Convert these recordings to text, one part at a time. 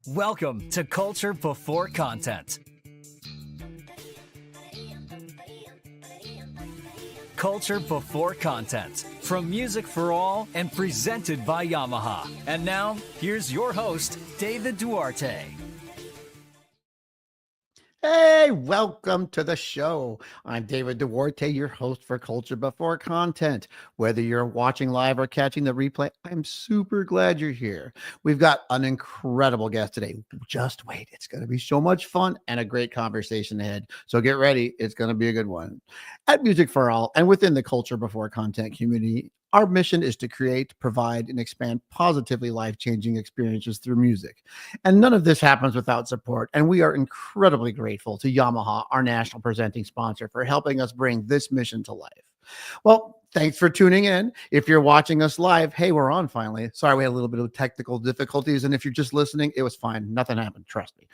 Welcome to Culture Before Content. Culture Before Content, from Music for All and presented by Yamaha. And now, here's your host, David Duarte. Hey, welcome to the show. I'm David Duarte, your host for Culture Before Content. Whether you're watching live or catching the replay, I'm super glad you're here. We've got an incredible guest today. Just wait, it's going to be so much fun and a great conversation ahead. So get ready, it's going to be a good one. At Music for All and within the Culture Before Content community, our mission is to create, provide, and expand positively life-changing experiences through music. And none of this happens without support. And we are incredibly grateful to Yamaha, our national presenting sponsor, for helping us bring this mission to life. Well, thanks for tuning in. If you're watching us live, hey, we're on finally. Sorry, we had a little bit of technical difficulties. And if you're just listening, it was fine. Nothing happened. Trust me.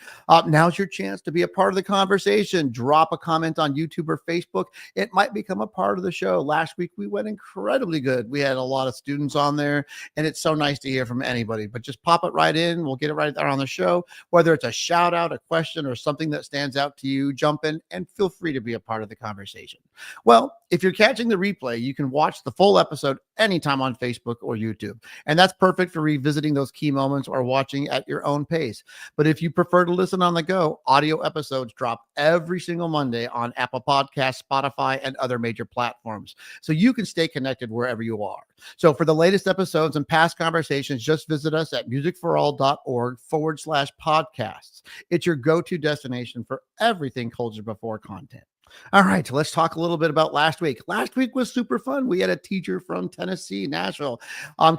Now's your chance to be a part of the conversation. Drop a comment on YouTube or Facebook. It might become a part of the show. Last week, we went incredibly good. We had a lot of students on there, and it's so nice to hear from anybody. But just pop it right in. We'll get it right there on the show. Whether it's a shout out, a question, or something that stands out to you, jump in and feel free to be a part of the conversation. Well, if you're catching the replay, you can watch the full episode anytime on Facebook or YouTube. And that's perfect for revisiting those key moments or watching at your own pace. But if you prefer to listen on the go, audio episodes drop every single Monday on Apple Podcasts, Spotify, and other major platforms. So you can stay connected wherever you are. So for the latest episodes and past conversations, just visit us at musicforall.org/podcasts. It's your go-to destination for everything Culture Before Content. All right, let's talk a little bit about last week. Last week was super fun. We had a teacher from Tennessee, Nashville.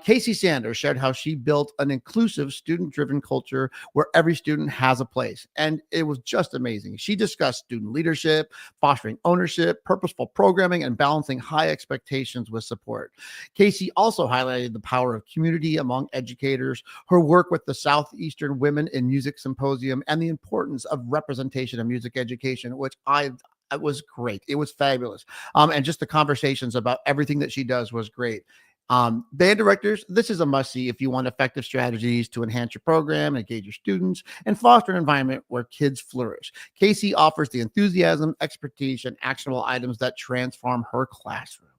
Casey Sanders shared how she built an inclusive, student-driven culture where every student has a place. And it was just amazing. She discussed student leadership, fostering ownership, purposeful programming, and balancing high expectations with support. Casey also highlighted the power of community among educators, her work with the Southeastern Women in Music Symposium, and the importance of representation in music education, which it was great. It was fabulous. And just the conversations about everything that she does was great. Band directors, this is a must-see if you want effective strategies to enhance your program, engage your students, and foster an environment where kids flourish. Casey offers the enthusiasm, expertise, and actionable items that transform her classroom.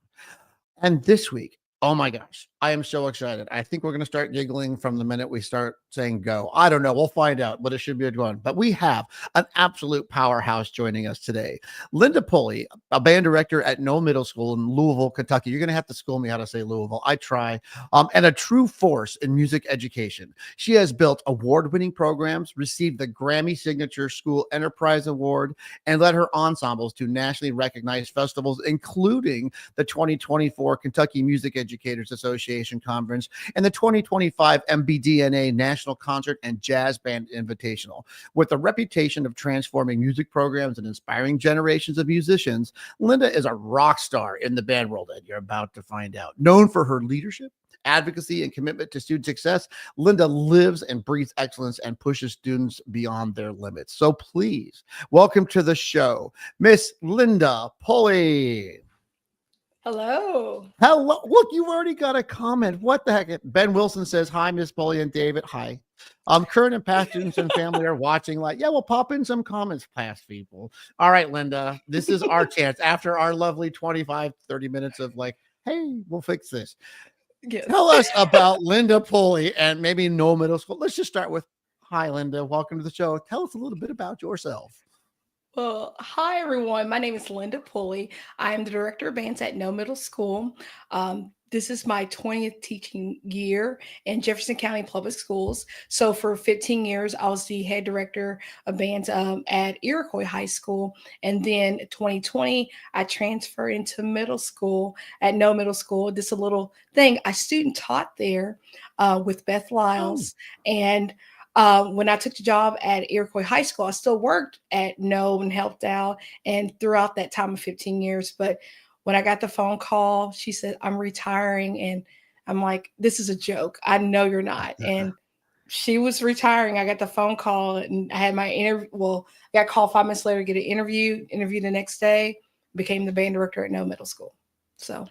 And this week, oh my gosh, I am so excited. I think we're going to start giggling from the minute we start saying go. I don't know. We'll find out, but it should be a good one. But we have an absolute powerhouse joining us today. Linda Pulley, a band director at No Middle School in Louisville, Kentucky. You're going to have to school me how to say Louisville. I try. And a true force in music education. She has built award-winning programs, received the Grammy Signature School Enterprise Award, and led her ensembles to nationally recognized festivals, including the 2024 Kentucky Music Educators Association Conference and the 2025 MBDNA National Concert and Jazz Band Invitational. With a reputation of transforming music programs and inspiring generations of musicians, Linda is a rock star in the band world, and you're about to find out. Known for her leadership, advocacy, and commitment to student success, Linda lives and breathes excellence and pushes students beyond their limits. So please welcome to the show, Miss Linda Pulley. Hello. Hello. Look, you've already got a comment. What the heck? Ben Wilson says, hi, Miss Pulley and David. Hi. Current and past students and family are watching. Like, yeah, we'll pop in some comments, past people. All right, Linda, this is our chance. After our lovely 25, 30 minutes of like, hey, we'll fix this. Yes. Tell us about Linda Pulley and maybe No Middle School. Let's just start with, hi, Linda. Welcome to the show. Tell us a little bit about yourself. Well, hi, everyone. My name is Linda Pulley. I am the director of bands at No Middle School. This is my 20th teaching year in Jefferson County Public Schools. So for 15 years, I was the head director of bands at Iroquois High School. And then 2020, I transferred into middle school at No Middle School. This is a little thing. I student taught there with Beth Lyles. And when I took the job at Iroquois High School, I still worked at No and helped out and throughout that time of 15 years. But when I got the phone call, she said, I'm retiring. And I'm like, this is a joke. I know you're not. And she was retiring. I got the phone call and I had my interview. Well, I got called 5 minutes later to get an interview the next day, became the band director at No Middle School. So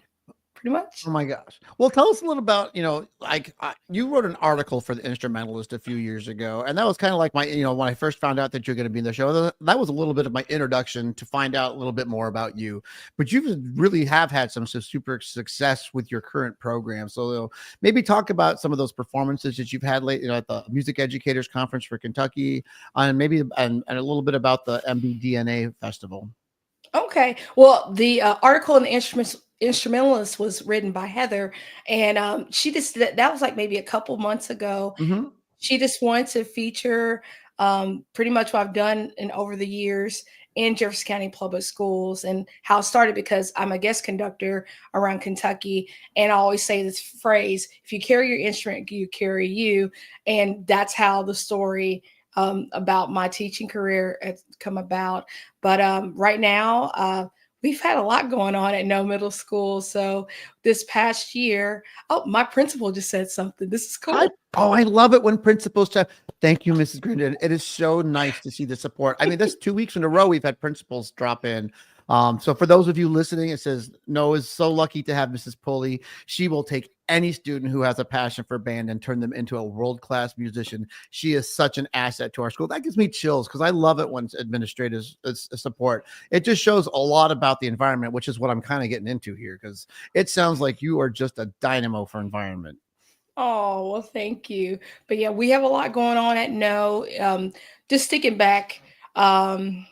pretty much. Oh my gosh. Well, tell us a little about, like you wrote an article for the Instrumentalist a few years ago, and that was kind of like my, when I first found out that you're going to be in the show, that was a little bit of my introduction to find out a little bit more about you. But you really have had some super success with your current program. So maybe talk about some of those performances that you've had lately, at the Music Educators Conference for Kentucky, and maybe and a little bit about the MBDNA Festival. Okay. Well, the article in the instrumentalist was written by Heather, and she just that was like maybe a couple months ago. Hmm. She just wanted to feature pretty much what I've done in over the years in Jefferson County Public Schools and how it started because I'm a guest conductor around Kentucky. And I always say this phrase, if you carry your instrument, you carry you. And that's how the story about my teaching career has come about. But right now, we've had a lot going on at No Middle School. So this past year, oh, my principal just said something. This is Hi. cool. Oh, I love it when principals chat. Thank you, Mrs. Grindon. It is so nice to see the support. I mean, this 2 weeks in a row, we've had principals drop in. So for those of you listening, it says, No is so lucky to have Mrs. Pulley. She will take any student who has a passion for band and turn them into a world-class musician. She is such an asset to our school. That gives me chills because I love it when administrators support. It just shows a lot about the environment, which is what I'm kind of getting into here because it sounds like you are just a dynamo for environment. Oh, well, thank you. But yeah, we have a lot going on at No. Just thinking back, um,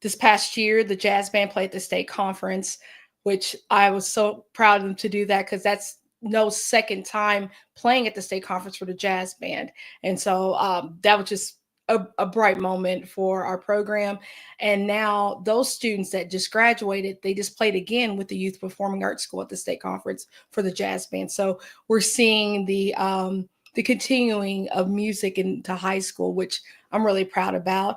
this past year, the jazz band played at the state conference, which I was so proud of them to do that because that's No's second time playing at the state conference for the jazz band. And so that was just a bright moment for our program. And now those students that just graduated, they just played again with the Youth Performing Arts School at the state conference for the jazz band. So we're seeing the continuing of music into high school, which I'm really proud about.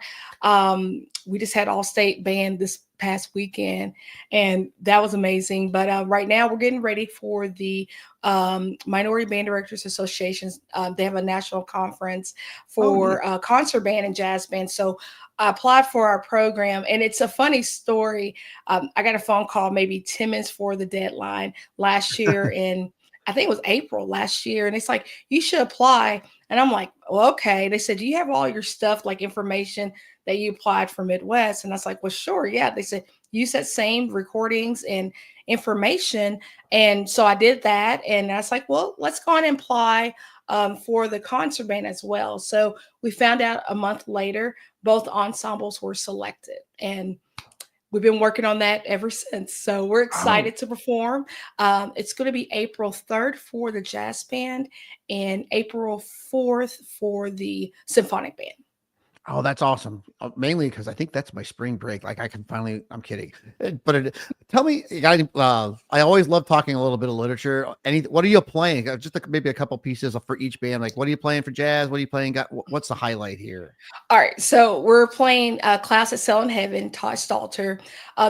We just had all state band this past weekend, and that was amazing. But right now, we're getting ready for the Minority Band Directors Associations. They have a national conference Oh, neat. for concert band and jazz band. So I applied for our program, and it's a funny story. I got a phone call maybe 10 minutes before the deadline last year in I think it was April last year. And it's like, you should apply. And I'm like, well, okay. They said, do you have all your stuff, like information that you applied for Midwest? And I was like, well, sure. Yeah. They said, use that same recordings and information. And so I did that. And I was like, well, let's go on and apply for the concert band as well. So we found out a month later, both ensembles were selected. And we've been working on that ever since. So we're Oh, excited to perform. It's going to be April 3rd for the jazz band and April 4th for the symphonic band. oh, that's awesome. Mainly because I think that's my spring break. Like I can finally. I'm kidding, tell me, I always love talking a little bit of literature. What are you playing? Just maybe a couple pieces for each band. Like, what are you playing for jazz? What are you playing? What's the highlight here? All right, so we're playing Class at Cell in Heaven, Todd Stalter.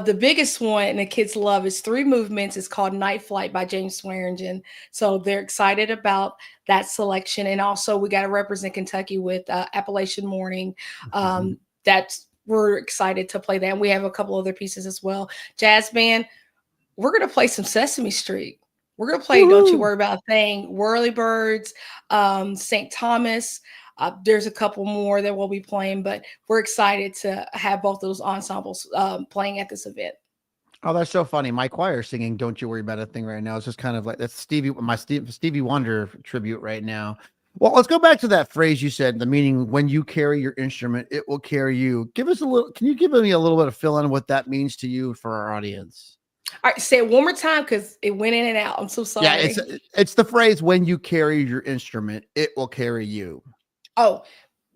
The biggest one and the kids love is three movements. It's called Night Flight by James Swearingen. So they're excited about that selection. And also we got to represent Kentucky with Appalachian Morning. Mhm. That's we're excited to play that. And we have a couple other pieces as well. Jazz band, we're going to play some Sesame Street. We're going to play Don't You Woohoo! Worry About a Thing, Whirly Birds, St. Thomas. There's a couple more that we'll be playing, but we're excited to have both those ensembles playing at this event. Oh, that's so funny. My choir singing "Don't You Worry About a Thing" right now. It's just kind of like that's Stevie Wonder tribute right now. Well, let's go back to that phrase you said. The meaning when you carry your instrument, it will carry you. Give us a little. Can you give me a little bit of fill in what that means to you for our audience? All right, say it one more time because it went in and out. I'm so Yeah, sorry. it's the phrase when you carry your instrument, it will carry you. Oh,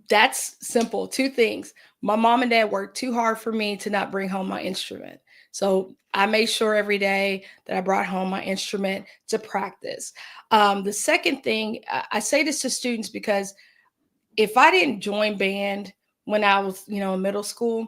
that's simple. Two things. My mom and dad worked too hard for me to not bring home my instrument. So I made sure every day that I brought home my instrument to practice. The second thing, I say this to students because if I didn't join band when I was, in middle school,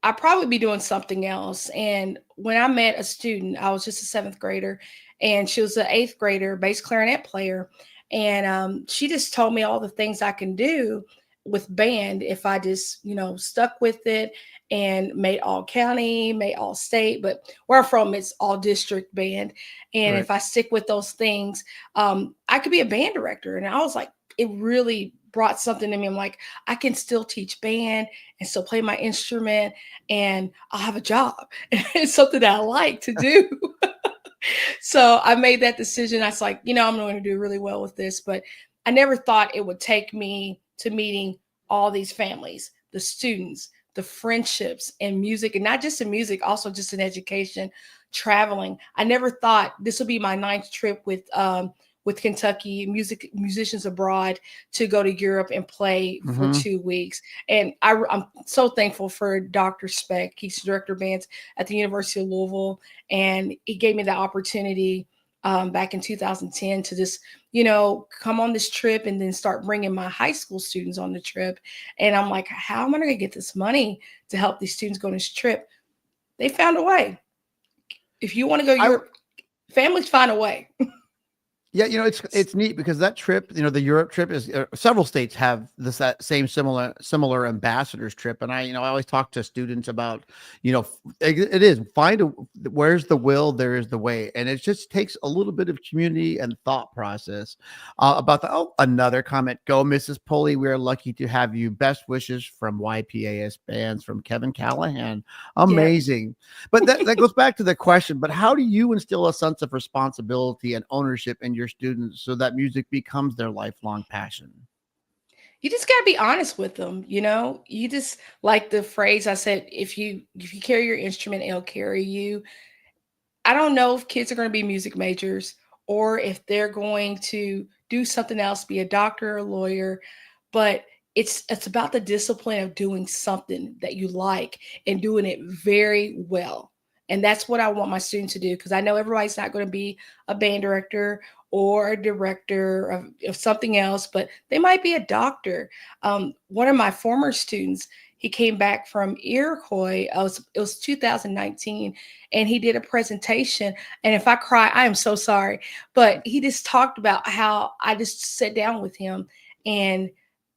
I'd probably be doing something else. And when I met a student, I was just a seventh grader, and she was an eighth grader bass clarinet player. And she just told me all the things I can do with band if I just, stuck with it and made all county, made all state. But where I'm from, it's all district band. And Right. if I stick with those things, I could be a band director. And I was like, it really brought something to me. I'm like, I can still teach band and still play my instrument, and I'll have a job. It's something that I like to do. So I made that decision. I was like, I'm going to do really well with this, but I never thought it would take me to meeting all these families, the students, the friendships, and music, and not just in music, also just in education, traveling. I never thought this would be my ninth trip with Kentucky musicians abroad to go to Europe and play for Hmm. 2 weeks. And I'm so thankful for Dr. Speck. He's the director of bands at the University of Louisville, and he gave me the opportunity back in 2010 to just come on this trip and then start bringing my high school students on the trip. And I'm like, how am I going to get this money to help these students go on this trip? They found a way. If you want to go to I Europe, families find a way. Yeah, it's neat because that trip, the Europe trip is several states have that same similar ambassadors trip, and I always talk to students about, it is where's the will, there is the way, and it just takes a little bit of community and thought process. About another comment, go Mrs. Pulley, we are lucky to have you. Best wishes from YPAS bands from Kevin Callahan. Yeah. Amazing. But that goes back to the question, but how do you instill a sense of responsibility and ownership in your students so that music becomes their lifelong passion? You just got to be honest with them. You just, like the phrase I said, if you carry your instrument, it'll carry you. I don't know if kids are going to be music majors or if they're going to do something else, be a doctor or a lawyer, but it's about the discipline of doing something that you like and doing it very well. And that's what I want my students to do, because I know everybody's not going to be a band director or a director of something else, but they might be a doctor. One of my former students, he came back from Iroquois. It was 2019, and he did a presentation. And if I cry, I am so sorry. But he just talked about how I just sat down with him and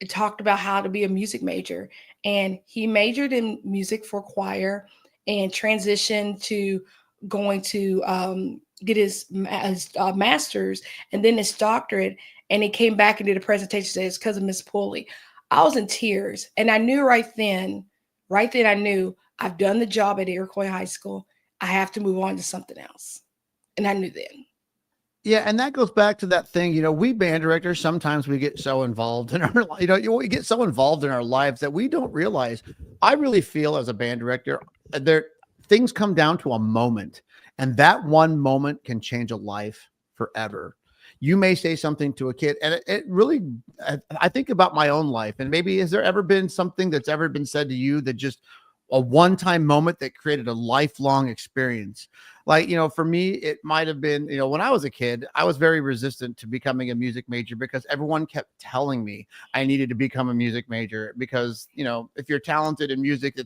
talked about how to be a music major. And he majored in music for choir and transitioned to going to get his master's and then his doctorate. And he came back and did a presentation. Said it's because of Miss Pulley. I was in tears, and I knew right then, I knew I've done the job at Iroquois High School. I have to move on to something else, and I knew then. Yeah, and that goes back to that thing, we band directors, sometimes we get so involved in our, we get so involved in our lives that we don't realize. I really feel as a band director, there things come down to a moment, and that one moment can change a life forever. You may say something to a kid, and it really, I think about my own life, and maybe has there ever been something that's ever been said to you that just a one-time moment that created a lifelong experience? Like, for me, it might have been, when I was a kid, I was very resistant to becoming a music major because everyone kept telling me I needed to become a music major because, if you're talented in music,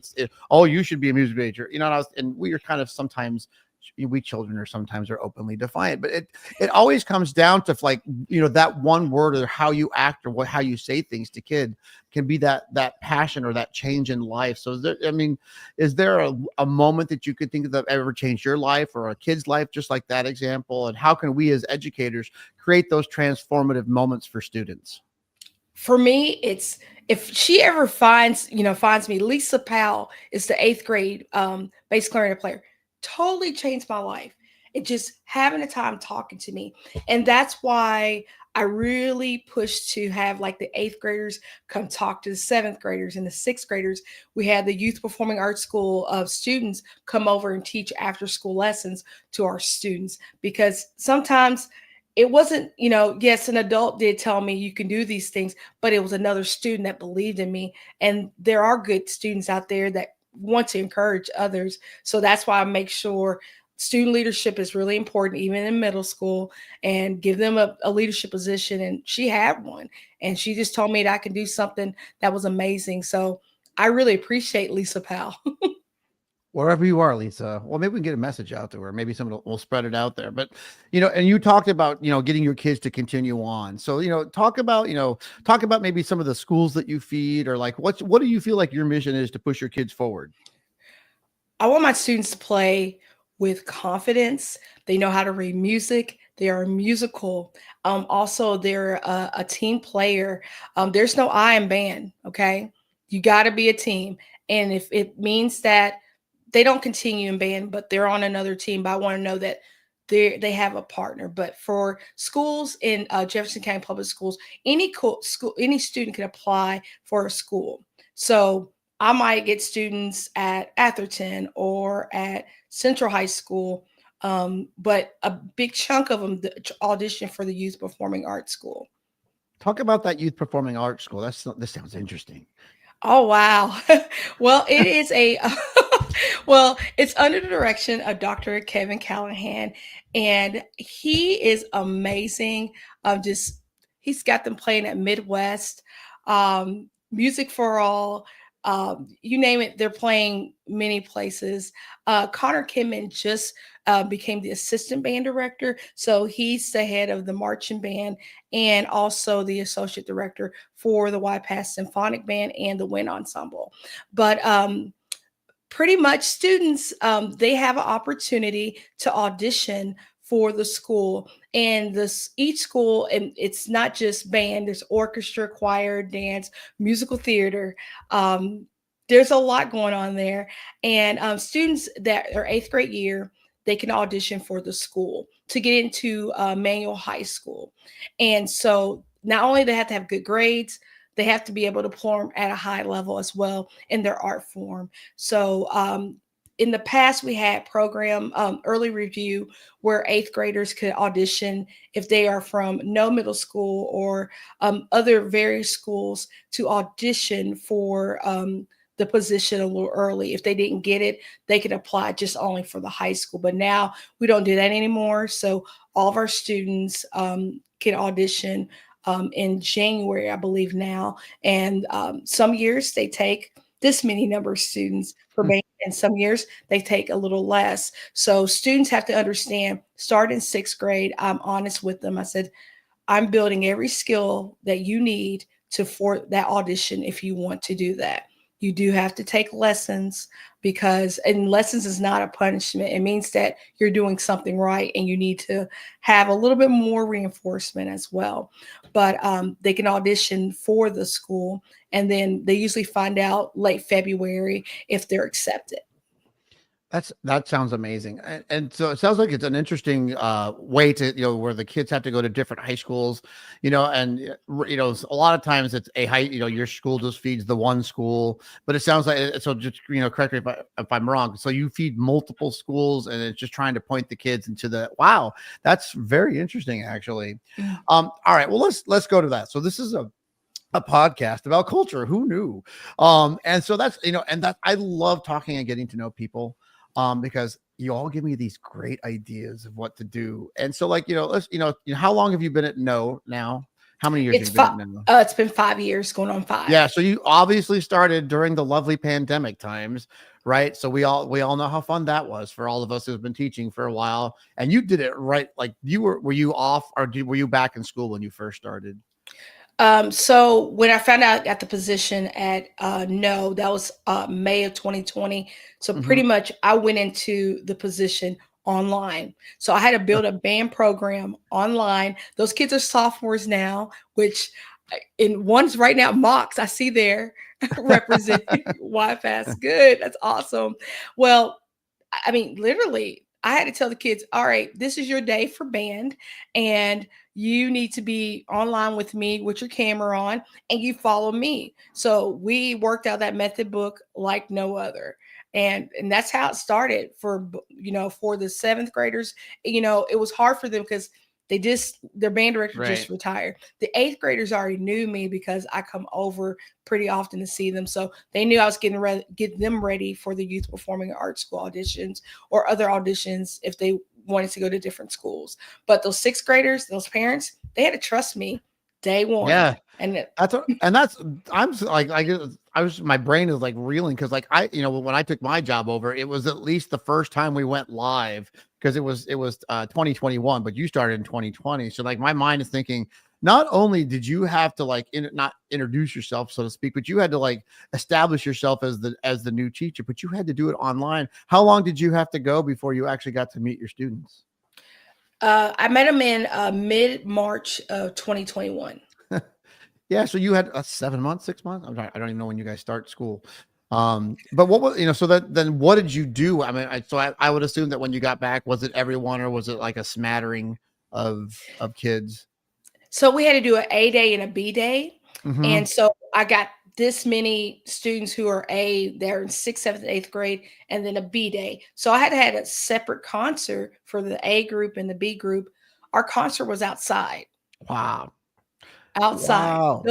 oh, you should be a music major, and we are kind of sometimes, we children are openly defiant, but it always comes down to like, that one word or how you act or how you say things to kid can be that passion or that change in life. So is there a moment that you could think of that ever changed your life or a kid's life, just like that example? And how can we as educators create those transformative moments for students? For me, it's if she ever finds me. Lisa Powell is the eighth grade bass clarinet player. Totally changed my life. It just having a time talking to me, and that's why I really push to have like the eighth graders come talk to the seventh graders and the sixth graders. We had the Youth Performing Arts School of students come over and teach after school lessons to our students, because sometimes it wasn't, yes, an adult did tell me you can do these things, but it was another student that believed in me. And there are good students out there that want to encourage others. So that's why I make sure student leadership is really important, even in middle school, and give them a leadership position. And she had one, and she just told me that I can do something that was amazing. So I really appreciate Lisa Powell. Wherever you are, Lisa. Well, maybe we can get a message out to her. Maybe someone will spread it out there. But, and you talked about, getting your kids to continue on. So, talk about maybe some of the schools that you feed, or like, what do you feel like your mission is to push your kids forward? I want my students to play with confidence. They know how to read music. They are musical. Also, they're a team player. There's no I in band. Okay, you got to be a team, and if it means that they don't continue in band, but they're on another team, but I want to know that they have a partner. But for schools in Jefferson County Public Schools, any student can apply for a school. So I might get students at Atherton or at Central High School, but a big chunk of them audition for the Youth Performing Arts School. Talk about that youth performing arts school. This sounds interesting. Oh wow. Well, it is a well, it's under the direction of Dr. Kevin Callahan, and he is amazing. Just he's got them playing at Midwest, Music for All, you name it, they're playing many places. Connor Kimman just became the assistant band director, so he's the head of the marching band and also the associate director for the YPAS Symphonic Band and the Wind Ensemble. But pretty much students, they have an opportunity to audition for the school, and this each school, and it's not just band, there's orchestra, choir, dance, musical theater. There's a lot going on there, and students that are eighth grade year, they can audition for the school to get into Manual High School. And so not only they have to have good grades, they have to be able to perform at a high level as well in their art form. So in the past, we had program early review where eighth graders could audition if they are from no middle school or other various schools to audition for the position a little early. If they didn't get it, they could apply just only for the high school. But now we don't do that anymore. So all of our students can audition in January, I believe now. And some years they take this many number of students for band, and some years they take a little less. So students have to understand, start in sixth grade. I'm honest with them. I said, I'm building every skill that you need for that audition if you want to do that. You do have to take lessons and lessons is not a punishment. It means that you're doing something right and you need to have a little bit more reinforcement as well. But they can audition for the school, and then they usually find out late February if they're accepted. That sounds amazing. And so it sounds like it's an interesting way to, where the kids have to go to different high schools, and, a lot of times it's a high, your school just feeds the one school, but it sounds like, so just, correct me if I'm wrong. So you feed multiple schools and it's just trying to point the kids into wow, that's very interesting, actually. All right, well, let's go to that. So this is a podcast about culture. Who knew? And so that's, and that I love talking and getting to know people. Because you all give me these great ideas of what to do. And so, like, how long have you been at No now? How many years have you been at No? It's been 5 years, going on 5. Yeah. So you obviously started during the lovely pandemic times, right? So we all know how fun that was for all of us who've been teaching for a while. And you did it right. Like were you off, or were you back in school when you first started? So when I found out I got the position at No, that was May of 2020. So pretty much I went into the position online. So I had to build a band program online. Those kids are sophomores now, which in one's right now, Mox, I see there representing YFAS. Good. That's awesome. Well, I mean, literally, I had to tell the kids, all right, this is your day for band, and you need to be online with me with your camera on, and you follow me. So we worked out that method book like no other. And that's how it started for the seventh graders. It was hard for them because their band director just retired. The eighth graders already knew me because I come over pretty often to see them. So they knew I was getting them ready for the Youth Performing Arts School auditions or other auditions if they wanted to go to different schools. But those sixth graders, those parents, they had to trust me day one. Yeah. And I'm like, my brain is like reeling because like when I took my job over, it was at least the first time we went live because it was 2021, but you started in 2020. So like my mind is thinking, not only did you have to like not introduce yourself, so to speak, but you had to like establish yourself as the new teacher, but you had to do it online. How long did you have to go before you actually got to meet your students? I met him in mid-March of 2021. Yeah, so you had 7 months, 6 months. I don't even know when you guys start school. But what was so that then what did you do? I mean, I would assume that when you got back, was it everyone or was it like a smattering of kids? So we had to do an A day and a B day. Hmm. And so I got this many students who are they're in sixth, seventh, and eighth grade, and then a B day. So I had to have a separate concert for the A group and the B group. Our concert was outside. Wow. Outside. Wow.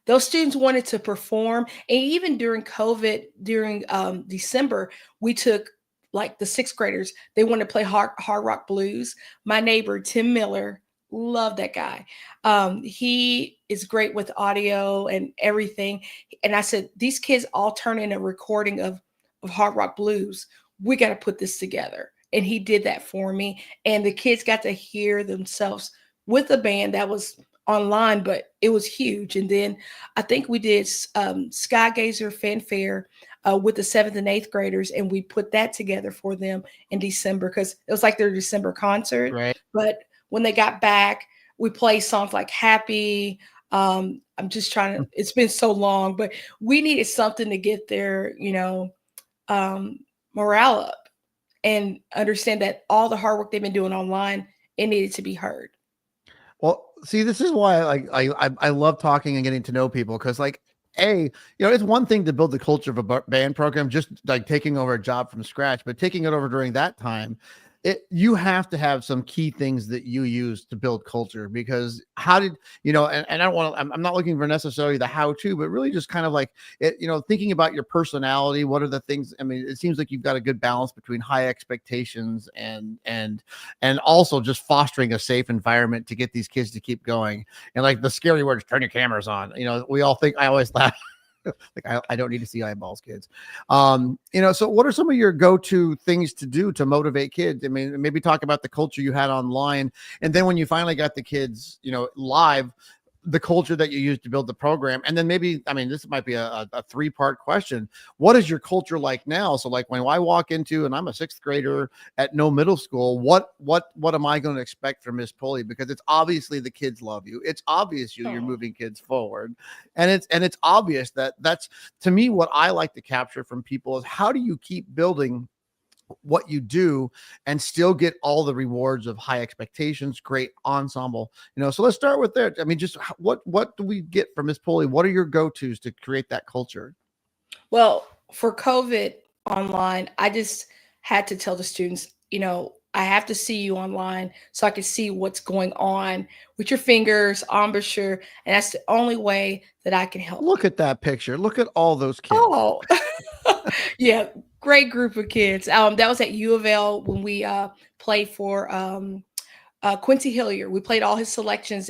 Those students wanted to perform. And even during COVID, during December, we took like the sixth graders, they wanted to play hard rock blues. My neighbor, Tim Miller, love that guy. He is great with audio and everything. And I said, these kids all turn in a recording of hard rock blues. We got to put this together. And he did that for me. And the kids got to hear themselves with a band that was online, but it was huge. And then I think we did Skygazer Fanfare with the seventh and eighth graders, and we put that together for them in December because it was like their December concert. Right. But when they got back, we played songs like Happy. I'm just trying to, it's been so long, but we needed something to get their, morale up and understand that all the hard work they've been doing online, it needed to be heard. Well, see, this is why I love talking and getting to know people because like it's one thing to build the culture of a band program, just like taking over a job from scratch, but taking it over during that time, you have to have some key things that you use to build culture because how did and I don't want to I'm not looking for necessarily the how to, but really just kind of like thinking about your personality. What are the things? I mean, it seems like you've got a good balance between high expectations and also just fostering a safe environment to get these kids to keep going. And like the scary word is turn your cameras on. We all think, I always laugh. Like I don't need to see eyeballs, kids. So what are some of your go-to things to do to motivate kids? I mean, maybe talk about the culture you had online, and then when you finally got the kids, live, the culture that you used to build the program. And then maybe, I mean, this might be a three-part question. What is your culture like now? So like when I walk into, and I'm a sixth grader at No Middle School, what am I going to expect from Miss Pulley? Because it's obviously the kids love you. It's obvious you're moving kids forward. And it's obvious that's, to me, what I like to capture from people is how do you keep building what you do and still get all the rewards of high expectations, great ensemble, so let's start with that. I mean, just what do we get from Miss Pulley? What are your go-tos to create that culture? Well, for COVID online, I just had to tell the students, I have to see you online so I can see what's going on with your fingers, embouchure, and that's the only way that I can help Look you. at that picture. Look at all those kids. Oh, yeah, great group of kids. That was at U of L when we played for Quincy Hillier. We played all his selections.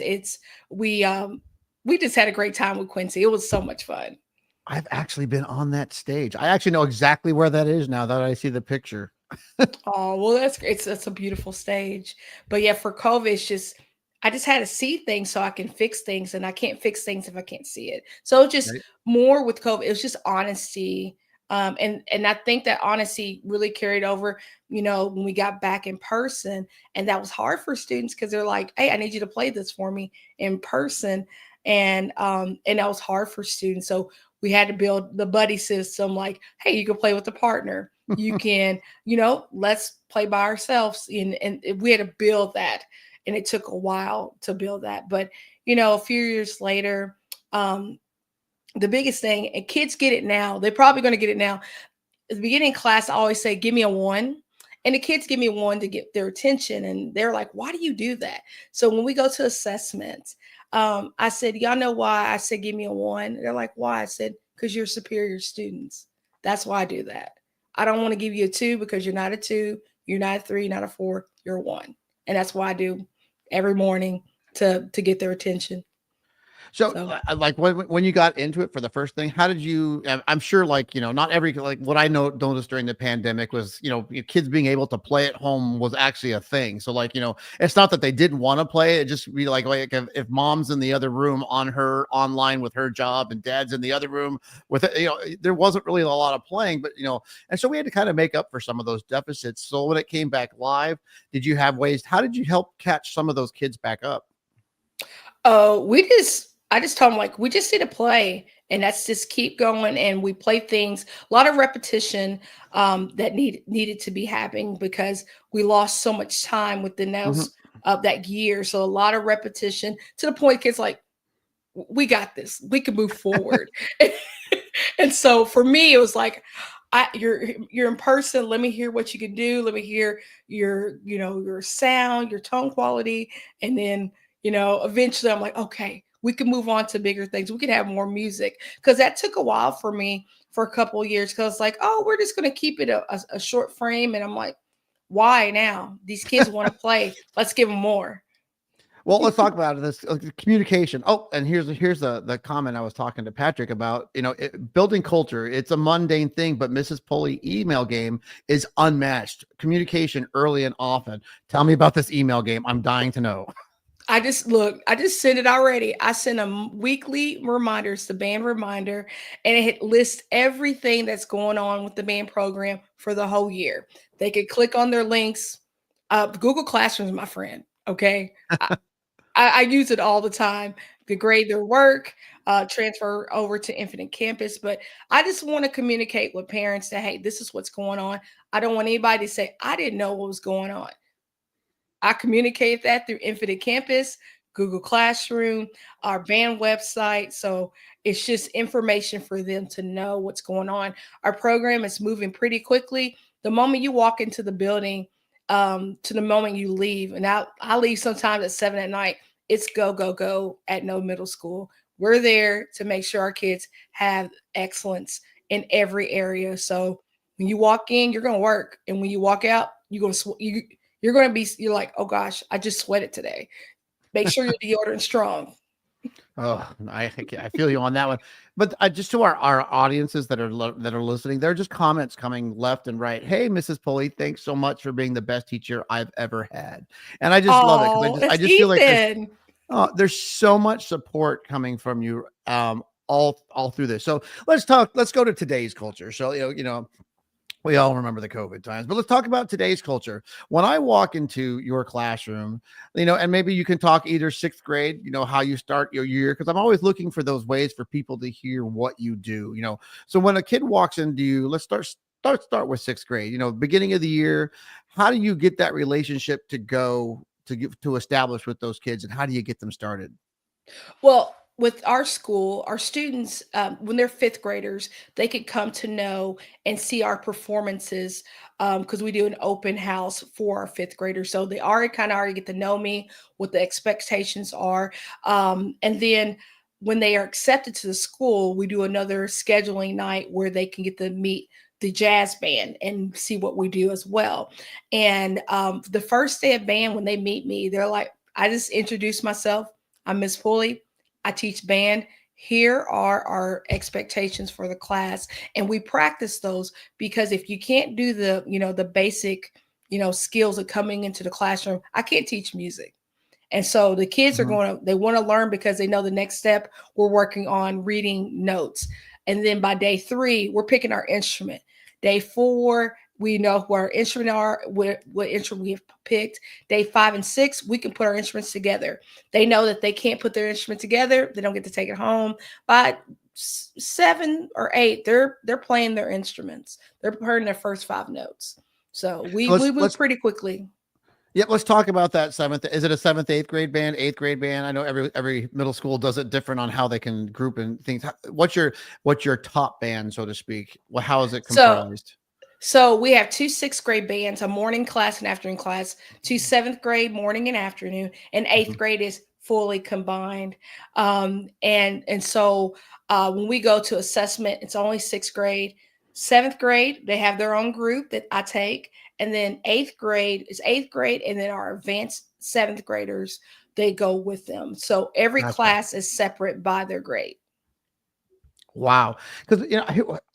We just had a great time with Quincy. It was so much fun. I've actually been on that stage. I actually know exactly where that is now that I see the picture. Oh, well, that's great. That's a beautiful stage. But yeah, for COVID, I just had to see things so I can fix things, and I can't fix things if I can't see it. So just Right. more with COVID, it was just honesty. And I think that honesty really carried over, when we got back in person. And that was hard for students because they're like, hey, I need you to play this for me in person. And that was hard for students. So we had to build the buddy system, like, hey, you can play with a partner. You can, let's play by ourselves. And we had to build that. And it took a while to build that. But, a few years later, the biggest thing, and kids get it now, they're probably going to get it now. At the beginning of class, I always say, give me a 1. And the kids give me 1 to get their attention. And they're like, why do you do that? So when we go to assessments, I said, y'all know why I said, give me a 1? They're like, why? I said, because you're superior students. That's why I do that. I don't want to give you a 2 because you're not a 2, you're not a 3, you're not a 4, you're a 1. And that's why I do every morning to get their attention. So, So, like when you got into it for the first thing, how did you? I'm sure, like not every like what I noticed during the pandemic was kids being able to play at home was actually a thing. So, like it's not that they didn't want to play; it just be like if mom's in the other room on her online with her job and dad's in the other room with it, there wasn't really a lot of playing, but and so we had to kind of make up for some of those deficits. So when it came back live, did you have ways? How did you help catch some of those kids back up? I just told them like we just need to play, and that's just keep going, and we play things. A lot of repetition that needed to be happening because we lost so much time within Mhm. those of that year. So a lot of repetition to the point kids like we got this. We can move forward. And so for me, it was like, you're in person. Let me hear what you can do. Let me hear your sound, your tone quality, and then eventually I'm like, okay, we can move on to bigger things. We can have more music because that took a while for me for a couple of years because like, oh, we're just gonna keep it a short frame, and I'm like, why now? These kids want to play. Let's give them more. Well, let's talk about this communication. Oh, and here's the comment I was talking to Patrick about. Building culture. It's a mundane thing, but Mrs. Pulley email game is unmatched. Communication early and often. Tell me about this email game. I'm dying to know. I just sent it already. I sent them weekly reminders, the band reminder, and it lists everything that's going on with the band program for the whole year. They could click on their links. Google Classroom is my friend. Okay. I use it all the time to grade their work, transfer over to Infinite Campus. But I just want to communicate with parents that, hey, this is what's going on. I don't want anybody to say, I didn't know what was going on. I communicate that through Infinite Campus, Google Classroom, our band website. So it's just information for them to know what's going on. Our program is moving pretty quickly. The moment you walk into the building, to the moment you leave, and I leave sometimes at 7 at night. It's go go go at No Middle School. We're there to make sure our kids have excellence in every area. So when you walk in, you're going to work, and when you walk out, you're going to be, you're like, oh gosh, I just sweated today. Make sure your deodorant's strong. Oh, I feel you on that one. But just to our audiences that are listening, there are just comments coming left and right. Hey, Mrs. Pulley, thanks so much for being the best teacher I've ever had. And I just love it because Oh, I it's just feel like Ethan. there's so much support coming from you all through this. So let's go to today's culture. So we all remember the COVID times, but let's talk about today's culture. When I walk into your classroom, and maybe you can talk either sixth grade, how you start your year, because I'm always looking for those ways for people to hear what you do. So when a kid walks into you, let's start with sixth grade. Beginning of the year, how do you get that relationship to establish with those kids, and how do you get them started? Well, with our school, our students, when they're fifth graders, they could come to know and see our performances because we do an open house for our fifth graders. So they already get to know me, what the expectations are. And then when they are accepted to the school, we do another scheduling night where they can get to meet the jazz band and see what we do as well. And the first day of band, when they meet me, they're like, I just introduce myself. I'm Miss Pulley. I teach band. Here are our expectations for the class. And we practice those because if you can't do the basic, skills of coming into the classroom, I can't teach music. And so the kids Mhm. they want to learn because they know the next step we're working on reading notes. And then by day 3, we're picking our instrument. Day 4, we know who our instrument are, what instrument we have picked. Day 5 and 6, we can put our instruments together. They know that they can't put their instrument together. They don't get to take it home. By 7 or 8, they're playing their instruments. They're playing their first 5 notes. So So we let's move let's pretty quickly. Yeah, let's talk about that seventh. Is it a seventh, eighth grade band, eighth grade band? I know every middle school does it different on how they can group and things. What's your top band, so to speak? Well, how is it So comprised? So we have 2 sixth grade bands, a morning class and afternoon class, 2 seventh grade morning and afternoon, and eighth Mhm. grade is fully combined. And so when we go to assessment, it's only sixth grade. Seventh grade, they have their own group that I take, and then eighth grade is eighth grade, and then our advanced seventh graders they go with them. So every Gotcha. class is separate by their grade. Wow. Because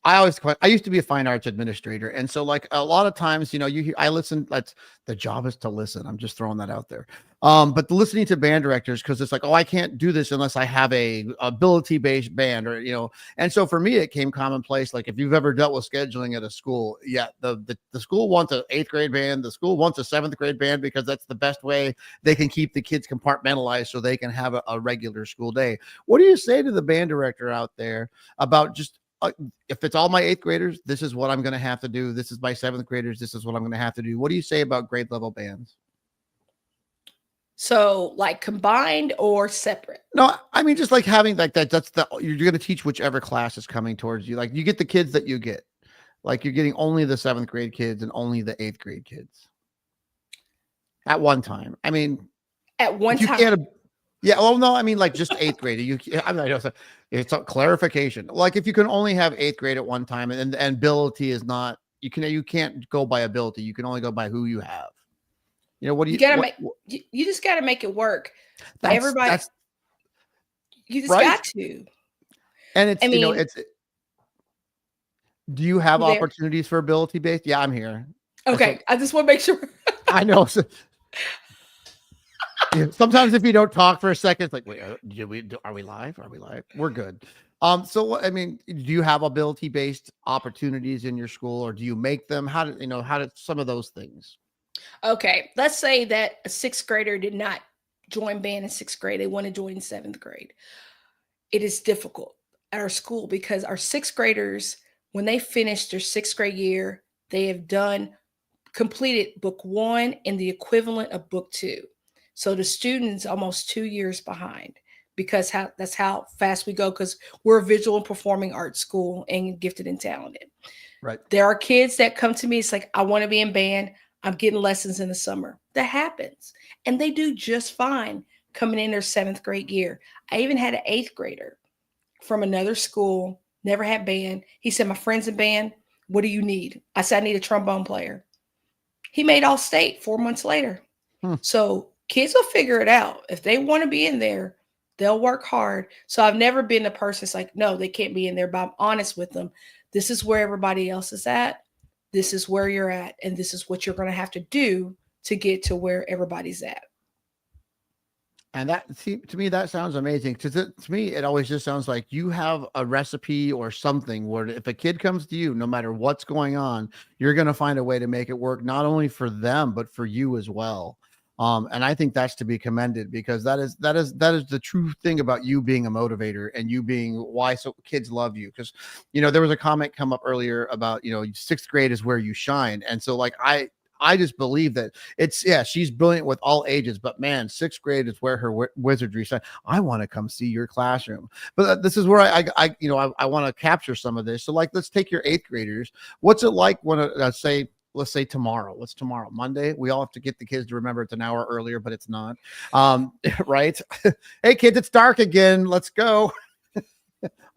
I used to be a fine arts administrator. And so like a lot of times, I listen, that's the job is to listen. I'm just throwing that out there. But listening to band directors, because it's like, oh, I can't do this unless I have a ability-based band, or and so for me it came commonplace. Like if you've ever dealt with scheduling at a school, yeah, the school wants an 8th grade band, the school wants a 7th grade band, because that's the best way they can keep the kids compartmentalized so they can have a regular school day. What do you say to the band director out there about just if it's all my 8th graders, this is what I'm going to have to do. This is my 7th graders. This is what I'm going to have to do. What do you say about grade level bands? So like combined or separate? No, I mean, just like having like that, you're going to teach whichever class is coming towards you. Like you get the kids that you get, like you're getting only the 7th grade kids and only the 8th grade kids at one time. I mean, At one you time. can't. Yeah. Well, no, I mean, like just 8th grade. I mean, it's a clarification. Like if you can only have 8th grade at one time, and ability is not, you can't go by ability. You can only go by who you have. What do You you gotta what, make you just gotta make it work. that's You just right. got to. And it's, I mean, it's, do you have you there? opportunities for ability based? Yeah, I'm here. Okay, I just want to make sure. I know. Sometimes if you don't talk for a second, it's like, wait, are we live? Are we live? We're good. So I mean, do you have ability based opportunities in your school, or do you make them? How did some of those things? Okay, let's say that a 6th grader did not join band in 6th grade. They want to join in 7th grade. It is difficult at our school because our 6th graders, when they finish their 6th grade year, they have completed book 1 and the equivalent of book 2. So the student's almost 2 years behind, because that's how fast we go, because we're a visual and performing arts school and gifted and talented. Right. There are kids that come to me. It's like, I want to be in band. I'm getting lessons in the summer. That happens. And they do just fine coming in their 7th grade year. I even had an 8th grader from another school, never had band. He said, my friend's in band. What do you need? I said, I need a trombone player. He made all state 4 months later. So kids will figure it out. If they want to be in there, they'll work hard. So I've never been the person that's like, no, they can't be in there, but I'm honest with them. This is where everybody else is at. This is where you're at. And this is what you're going to have to do to get to where everybody's at. And to me, that sounds amazing. To me, it always just sounds like you have a recipe or something where if a kid comes to you, no matter what's going on, you're going to find a way to make it work, not only for them, but for you as well. And I think that's to be commended, because that is the true thing about you being a motivator and you being why so kids love you. Because, there was a comment come up earlier about, 6th grade is where you shine. And so like, I just believe that she's brilliant with all ages, but man, 6th grade is where her wizardry shines. I want to come see your classroom, but this is where I want to capture some of this. So like, let's take your 8th graders. What's it like when let's say tomorrow. What's tomorrow? Monday. We all have to get the kids to remember it's an hour earlier, but it's not. Right? Hey kids, it's dark again. Let's go.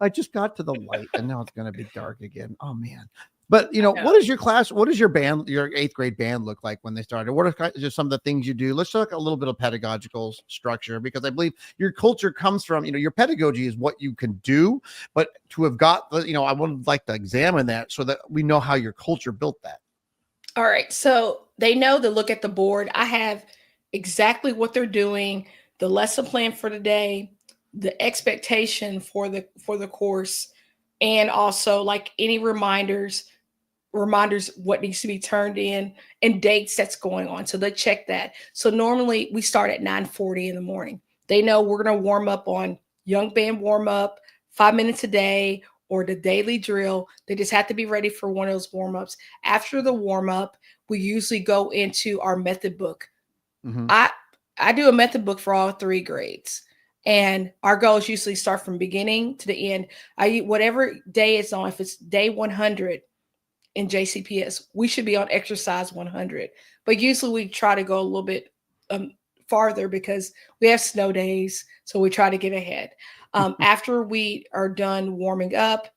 I just got to the light and now it's going to be dark again. Oh man. But what is your class? What does your 8th grade band look like when they started? What are just some of the things you do? Let's talk a little bit of pedagogical structure, because I believe your culture comes from, your pedagogy is what you can do, but to have got, I would like to examine that so that we know how your culture built that. All right. So they know to look at the board. I have exactly what they're doing, the lesson plan for the day, the expectation for the course, and also like any reminders what needs to be turned in and dates that's going on. So they check that. So normally we start at 9:40 in the morning. They know we're going to warm up on young band warm up, 5 minutes a day, or the daily drill. They just have to be ready for one of those warm-ups. After the warm-up, we usually go into our method book. Mm-hmm. I do a method book for all 3 grades. And our goals usually start from beginning to the end. Whatever day it's on, if it's day 100 in JCPS, we should be on exercise 100. But usually we try to go a little bit farther because we have snow days. So we try to get ahead. After we are done warming up,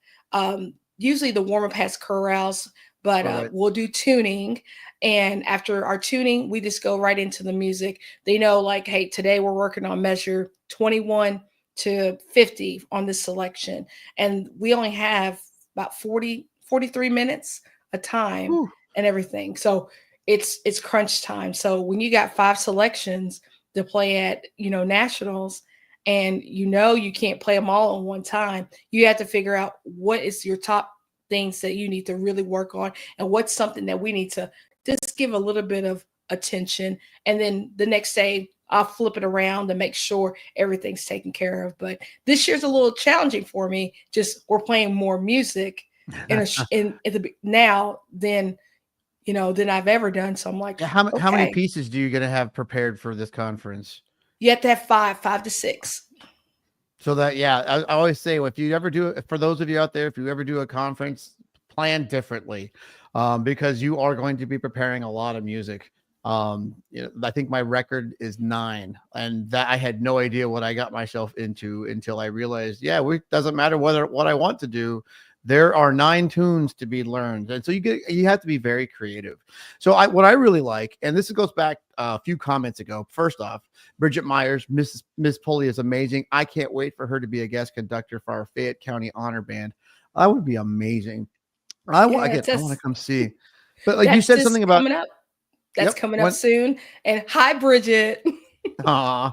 usually the warm-up has chorales, but All right. we'll do tuning. And after our tuning, we just go right into the music. They know, like, hey, today we're working on measure 21 to 50 on this selection. And we only have about 43 minutes of time Whew. and everything. So it's crunch time. So when you got 5 selections to play at, nationals, and you can't play them all in one time, you have to figure out what is your top things that you need to really work on, and what's something that we need to just give a little bit of attention. And then the next day I'll flip it around to make sure everything's taken care of. But this year's a little challenging for me. Just we're playing more music now than I've ever done. So I'm like, Yeah, how many okay, pieces do you gonna have prepared for this conference? you have to have five to six. So that, yeah, I always say, if you ever do it, for those of you out there, if you ever do a conference, plan differently, because you are going to be preparing a lot of music. I think my record is 9, and that I had no idea what I got myself into until I realized, yeah, it doesn't matter what I want to do. There are 9 tunes to be learned, and so you have to be very creative. So what I really like, and this goes back a few comments ago. First off, Bridget Myers, Miss Pulley is amazing. I can't wait for her to be a guest conductor for our Fayette County Honor Band. That would be amazing. I Yeah, want to come see. But like you that's said just something about, coming up. That's yep, coming up soon. And hi, Bridget. uh,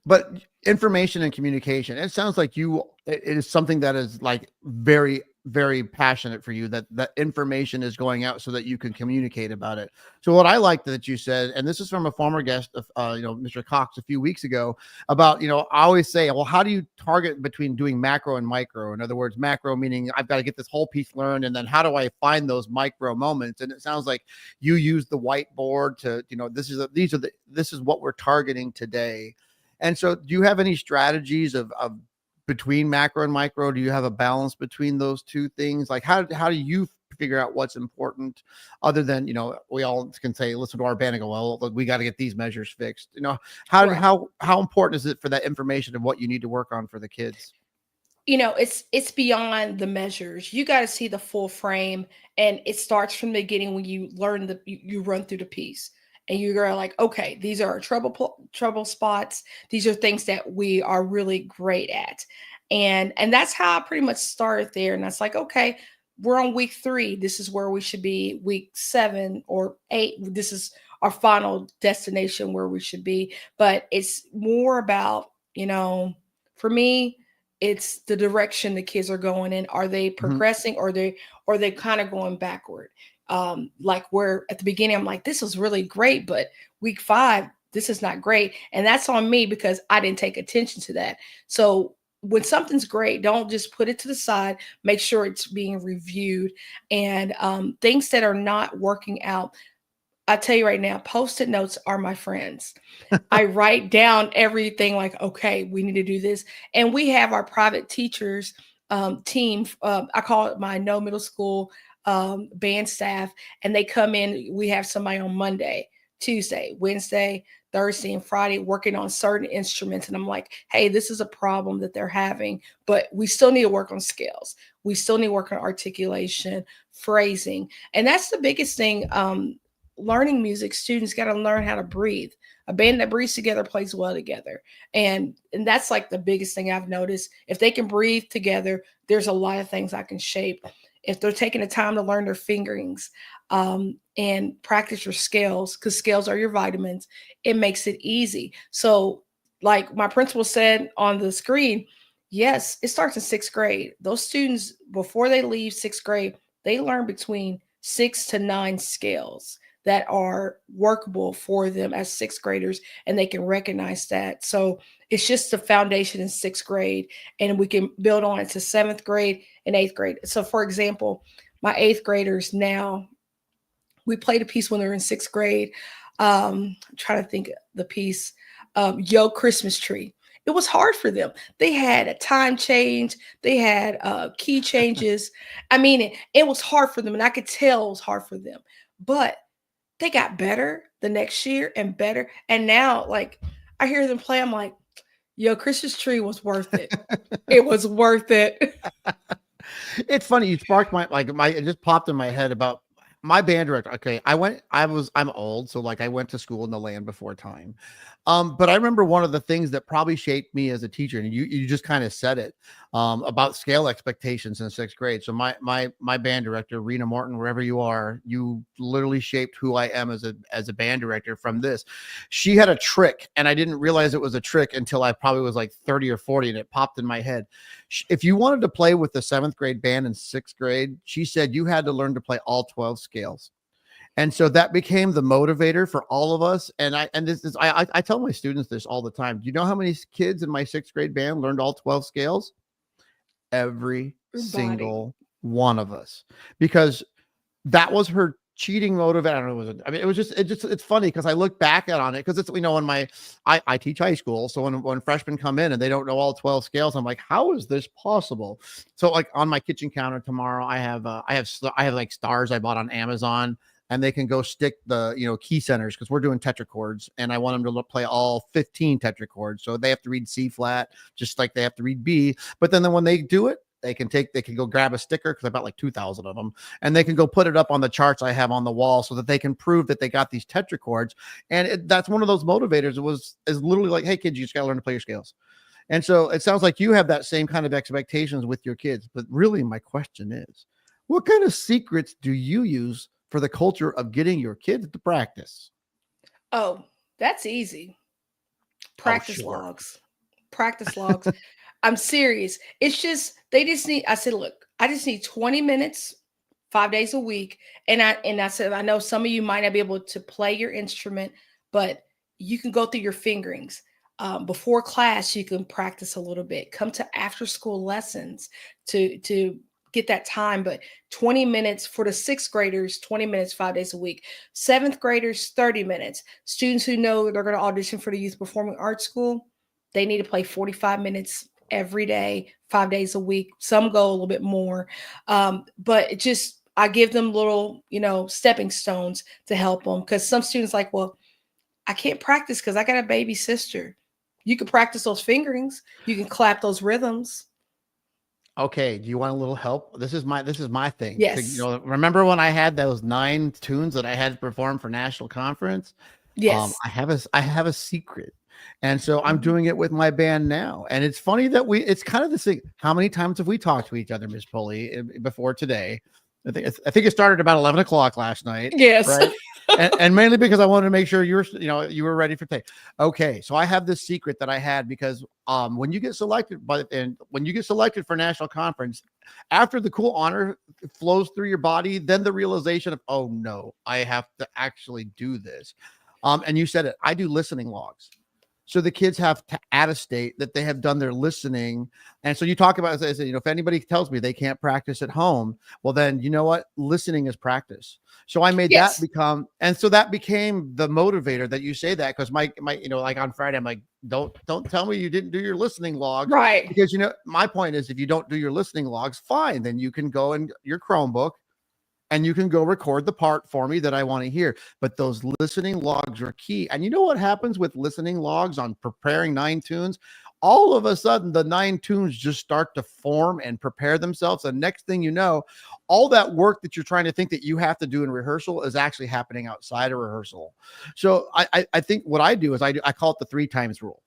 but information and communication. It sounds like it is something that is like very, very passionate for you, that information is going out so that you can communicate about it. So what I like that you said, and this is from a former guest of, Mr. Cox a few weeks ago, about, I always say, well, how do you target between doing macro and micro? In other words, macro meaning I've got to get this whole piece learned, and then how do I find those micro moments? And it sounds like you use the whiteboard to, this is what we're targeting today. And so do you have any strategies of between macro and micro? Do you have a balance between those two things? Like how do you figure out what's important, other than, we all can say, listen to our band and go, well, look, we got to get these measures fixed. Right. How important is it for that information of what you need to work on for the kids? It's beyond the measures. You got to see the full frame, and it starts from the beginning when you learn you run through the piece, and you're like, okay, these are our trouble spots. These are things that we are really great at, and that's how I pretty much started there. And that's like, okay, we're on week 3. This is where we should be. Week 7 or 8. This is our final destination where we should be. But it's more about, for me, it's the direction the kids are going in. Are they progressing, or are they kind of going backward? Like, where at the beginning I'm like, this was really great, but week 5, this is not great. And that's on me because I didn't take attention to that. So when something's great, don't just put it to the side. Make sure it's being reviewed. And things that are not working out, I tell you right now, Post-it notes are my friends. I write down everything, like, okay, we need to do this. And we have our private teachers team. I call it my No Middle School band staff. And they come in. We have somebody on Monday, Tuesday, Wednesday, Thursday, and Friday working on certain instruments. And I'm like, hey, this is a problem that they're having, but we still need to work on scales. We still need to work on articulation, phrasing. And that's the biggest thing. Learning music, students got to learn how to breathe. A band that breathes together plays well together. And that's like the biggest thing I've noticed. If they can breathe together, there's a lot of things I can shape. If they're taking the time to learn their fingerings and practice your scales, because scales are your vitamins, it makes it easy. So like my principal said on the screen, yes, it starts in 6th grade. Those students, before they leave 6th grade, they learn between 6 to 9 scales that are workable for them as 6th graders, and they can recognize that. So it's just the foundation in 6th grade, and we can build on it to 7th grade and 8th grade. So for example, my 8th graders now, we played a piece when they were in 6th grade. I'm trying to think of the piece, Yo Christmas Tree. It was hard for them. They had a time change. They had key changes. I mean, it was hard for them, and I could tell it was hard for them. But they got better the next year and better. And now, like, I hear them play. I'm like, yo, Christmas Tree was worth it. It was worth it. It's funny. You sparked it just popped in my head about my band director. Okay, I'm old, so like I went to school in the land before time. But I remember one of the things that probably shaped me as a teacher, and you just kind of said it, about scale expectations in sixth grade. So my band director, Rena Morton, wherever you are, you literally shaped who I am as a band director from this. She had a trick, and I didn't realize it was a trick until I probably was like 30 or 40, and it popped in my head. If you wanted to play with the seventh grade band in sixth grade, she said you had to learn to play all 12 scales. And so that became the motivator for all of us. And I tell my students this all the time. Do you know how many kids in my sixth grade band learned all 12 scales? Every Everybody. single one of us, because that was her cheating motive. I don't know. I mean, it's funny because I look back on it because it's, when I teach high school. So when freshmen come in and they don't know all 12 scales, I'm like, how is this possible? So like on my kitchen counter tomorrow, I have like stars I bought on Amazon, and they can go stick the, key centers, because we're doing tetrachords, and I want them to play all 15 tetrachords. So they have to read C flat, just like they have to read B. But then when they do it, they can go grab a sticker, because I bought like 2,000 of them, and they can go put it up on the charts I have on the wall, so that they can prove that they got these tetrachords. And that's one of those motivators. Is literally like, hey kids, you just got to learn to play your scales. And so it sounds like you have that same kind of expectations with your kids. But really, my question is, what kind of secrets do you use for the culture of getting your kids to practice? Oh, that's easy. Oh, Practice sure. logs. Practice logs. I'm serious. It's just they just need. I said, look, I just need 20 minutes, 5 days a week. And I said, I know some of you might not be able to play your instrument, but you can go through your fingerings. Before class, you can practice a little bit. Come to after school lessons to get that time. But 20 minutes for the sixth graders, 20 minutes, 5 days a week. Seventh graders, 30 minutes. Students who know they're going to audition for the Youth Performing Arts School, they need to play 45 minutes every day, 5 days a week. Some go a little bit more. But it just, I give them little, stepping stones to help them. Because some students like, well, I can't practice because I got a baby sister. You can practice those fingerings. You can clap those rhythms. Okay, do you want a little help? This is my thing. Yes. Remember when I had those 9 tunes that I had to perform for national conference? Yes. I have a secret. And so I'm Mhm. doing it with my band now. And it's funny that it's kind of this thing. How many times have we talked to each other, Miss Pulley, before today? I think it started about 11 o'clock last night, Yes. right? And mainly because I wanted to make sure you were ready for today. Okay, so I have this secret that I had, because when you get selected for national conference, after the cool honor flows through your body, then the realization of, oh no, I have to actually do this. And you said it, I do listening logs. So the kids have to attestate that they have done their listening. And so you talk about, I said, if anybody tells me they can't practice at home, well, then you know what? Listening is practice. So I made that Yes. and so that became the motivator that you say that, because my, like on Friday, I'm like, don't tell me you didn't do your listening logs, Right. because my point is, if you don't do your listening logs, fine, then you can go in your Chromebook and you can go record the part for me that I want to hear. But those listening logs are key. And you know what happens with listening logs on preparing 9 tunes? All of a sudden, the 9 tunes just start to form and prepare themselves. And next thing you know, all that work that you're trying to think that you have to do in rehearsal is actually happening outside of rehearsal. So I think what I do is I call it the 3 times rule.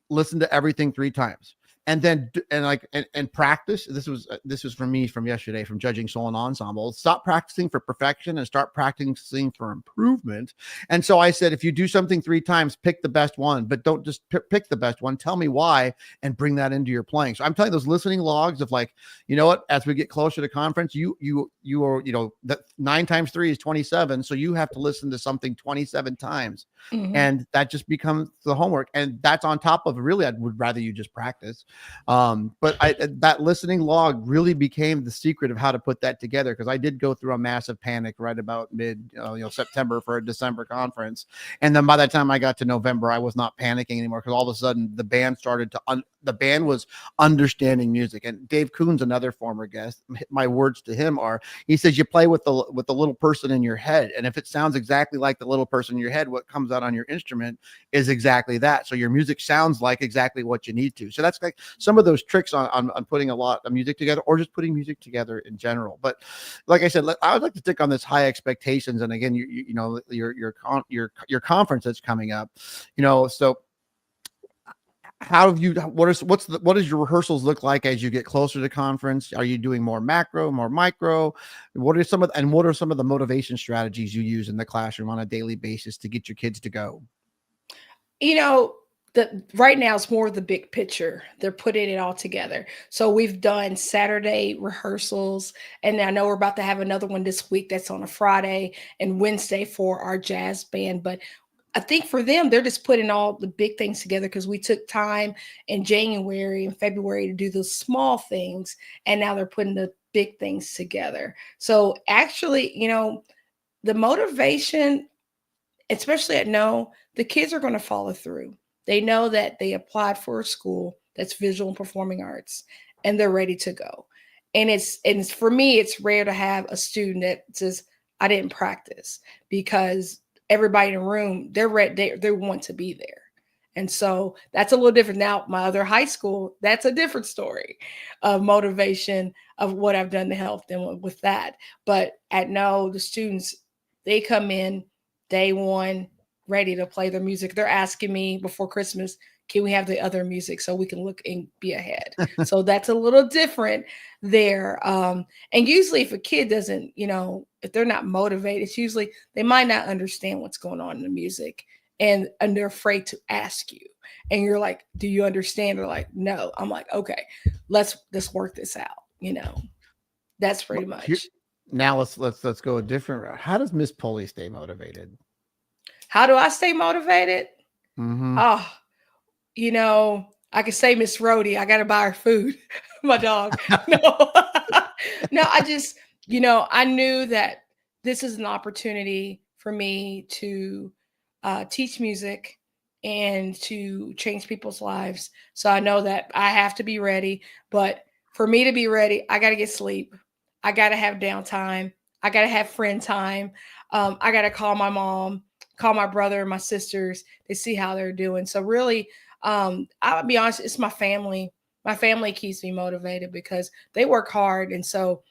Listen to everything 3 times. And then and practice. This was from me from yesterday, from judging solo and ensemble. Stop practicing for perfection and start practicing for improvement. And so I said, if you do something 3 times, pick the best one, but don't just pick the best one. Tell me why and bring that into your playing. So I'm telling those listening logs of like, you know what? As we get closer to conference, you are, that 9 times 3 is 27. So you have to listen to something 27 times. Mhm. And that just becomes the homework. And that's on top of, really, I would rather you just practice. But that listening log really became the secret of how to put that together, because I did go through a massive panic right about mid September for a December conference. And then by the time I got to November, I was not panicking anymore, because all of a sudden the band started to the band was understanding music. And Dave Kuhn's another former guest. My words to him are, he says, you play with the little person in your head, and if it sounds exactly like the little person in your head, what comes out on your instrument is exactly that. So your music sounds like exactly what you need to. So that's like, some of those tricks on putting a lot of music together, or just putting music together in general. But like I said, I would like to stick on this high expectations. And again, you know, your conference that's coming up, you know, so how have you, what does your rehearsals look like as you get closer to conference? Are you doing more macro, more micro? What are some of the motivation strategies you use in the classroom on a daily basis to get your kids to go? You know, right now it's more of the big picture. They're putting it all together. So we've done Saturday rehearsals, and I know we're about to have another one this week that's on a Friday and Wednesday for our jazz band. But I think for them, they're just putting all the big things together because we took time in January and February to do the small things, and now they're putting the big things together. So actually, you know, the motivation, especially at No, the kids are going to follow through. They know that they applied for a school that's visual and performing arts, and they're ready to go. And it's for me, it's rare to have a student that says, I didn't practice, because everybody in the room, they're ready, they want to be there. And so that's a little different. Now, my other high school, that's a different story of motivation of what I've done to help them with that. But at No, the students, they come in day one ready to play their music. They're asking me before Christmas, can we have the other music so we can look and be ahead? So that's a little different there. And usually if a kid doesn't, you know, if they're not motivated, it's usually they might not understand what's going on in the music, and they're afraid to ask you. And you're like, do you understand? They're like, no. I'm like, okay, let's work this out. You know, that's pretty much. Now let's go a different route. How does Miss Pulley stay motivated? How do I stay motivated? Mm-hmm. Oh, you know, I could say Miss Rhodey, I got to buy her food, my dog. No, no, I just, you know, I knew that this is an opportunity for me to teach music and to change people's lives. So I know that I have to be ready. But for me to be ready, I got to get sleep. I got to have downtime. I got to have friend time. I got to call my mom, call my brother and my sisters to see how they're doing. So really, I'll be honest, it's my family. My family keeps me motivated because they work hard. And so